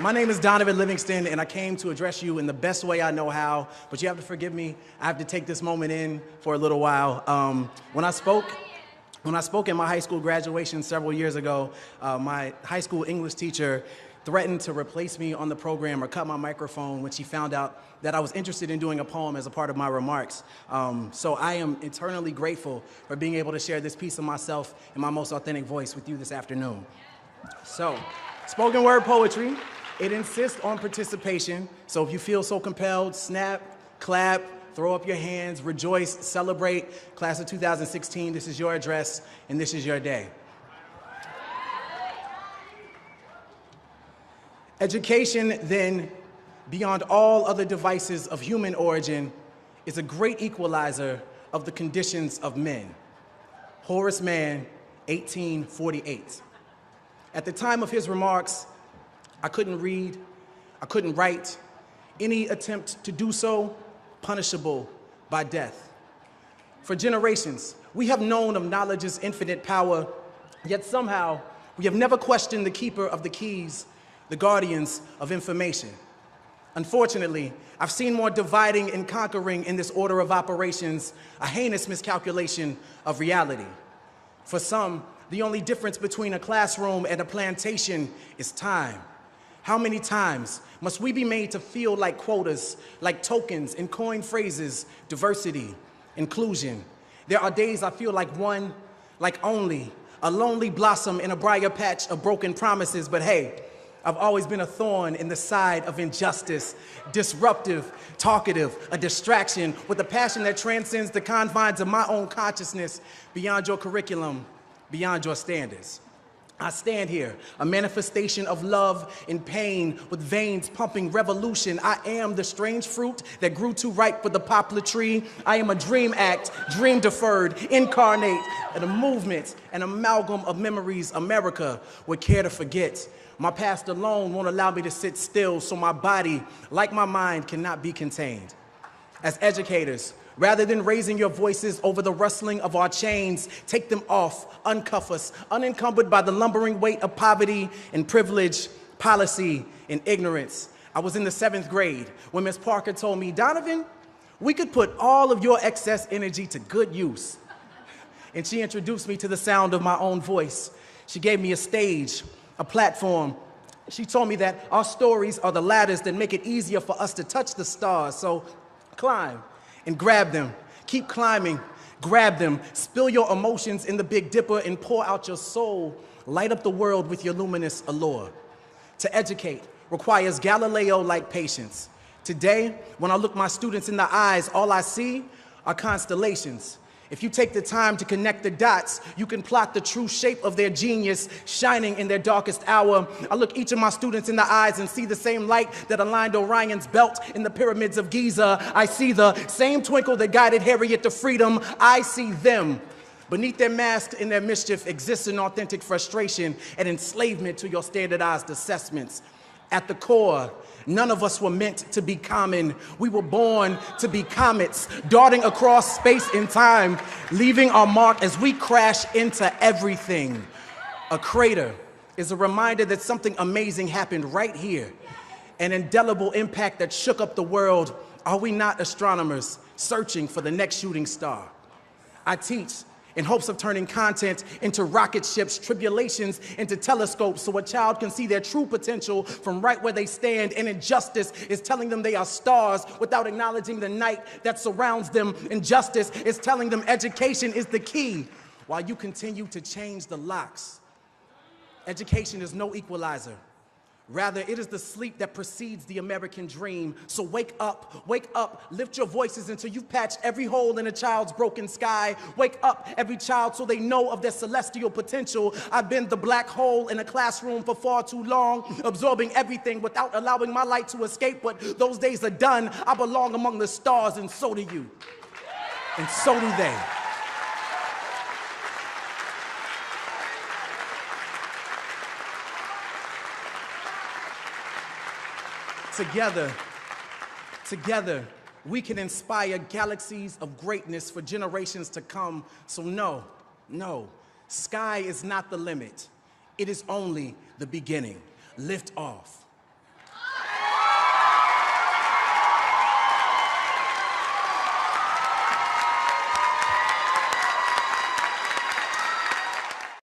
My name is Donovan Livingston, and I came to address you in the best way I know how, but you have to forgive me. I have to take this moment in for a little while. When I spoke at my high school graduation several years ago, my high school English teacher threatened to replace me on the program or cut my microphone when she found out that I was interested in doing a poem as a part of my remarks. So I am eternally grateful for being able to share this piece of myself in my most authentic voice with you this afternoon. So, spoken word poetry. It insists on participation, so if you feel so compelled, snap, clap, throw up your hands, rejoice, celebrate. Class of 2016, this is your address, and this is your day. Education, then, beyond all other devices of human origin, is a great equalizer of the conditions of men. Horace Mann, 1848. At the time of his remarks, I couldn't read, I couldn't write. Any attempt to do so, punishable by death. For generations, we have known of knowledge's infinite power, yet somehow we have never questioned the keeper of the keys, the guardians of information. Unfortunately, I've seen more dividing and conquering in this order of operations, a heinous miscalculation of reality. For some, the only difference between a classroom and a plantation is time. How many times must we be made to feel like quotas, like tokens and coined phrases, diversity, inclusion? There are days I feel like one, like only, a lonely blossom in a briar patch of broken promises, but hey, I've always been a thorn in the side of injustice, disruptive, talkative, a distraction with a passion that transcends the confines of my own consciousness, beyond your curriculum, beyond your standards. I stand here, a manifestation of love and pain with veins pumping revolution. I am the strange fruit that grew too ripe for the poplar tree. I am a dream act, dream deferred, incarnate, and a movement, an amalgam of memories America would care to forget. My past alone won't allow me to sit still, so my body, like my mind, cannot be contained. As educators, rather than raising your voices over the rustling of our chains, take them off, uncuff us, unencumbered by the lumbering weight of poverty and privilege, policy and ignorance. I was in the 7th grade when Ms. Parker told me, Donovan, we could put all of your excess energy to good use. And she introduced me to the sound of my own voice. She gave me a stage, a platform. She told me that our stories are the ladders that make it easier for us to touch the stars. So climb and grab them. Keep climbing, grab them. Spill your emotions in the Big Dipper and pour out your soul. Light up the world with your luminous allure. To educate requires Galileo-like patience. Today, when I look my students in the eyes, all I see are constellations. If you take the time to connect the dots, you can plot the true shape of their genius shining in their darkest hour. I look each of my students in the eyes and see the same light that aligned Orion's belt in the pyramids of Giza. I see the same twinkle that guided Harriet to freedom. I see them. Beneath their mask and their mischief exists an authentic frustration and enslavement to your standardized assessments. At the core, none of us were meant to be common. We were born to be comets, darting across space and time, leaving our mark as we crash into everything. A crater is a reminder that something amazing happened right here, an indelible impact that shook up the world. Are we not astronomers searching for the next shooting star? I teach in hopes of turning content into rocket ships, tribulations into telescopes, so a child can see their true potential from right where they stand. And injustice is telling them they are stars without acknowledging the night that surrounds them. Injustice is telling them education is the key while you continue to change the locks. Education is no equalizer. Rather, it is the sleep that precedes the American dream. So wake up, lift your voices until you've patched every hole in a child's broken sky. Wake up, every child, so they know of their celestial potential. I've been the black hole in a classroom for far too long, absorbing everything without allowing my light to escape. But those days are done. I belong among the stars, and so do you. And so do they. Together, we can inspire galaxies of greatness for generations to come. So no, sky is not the limit. It is only the beginning. Lift off.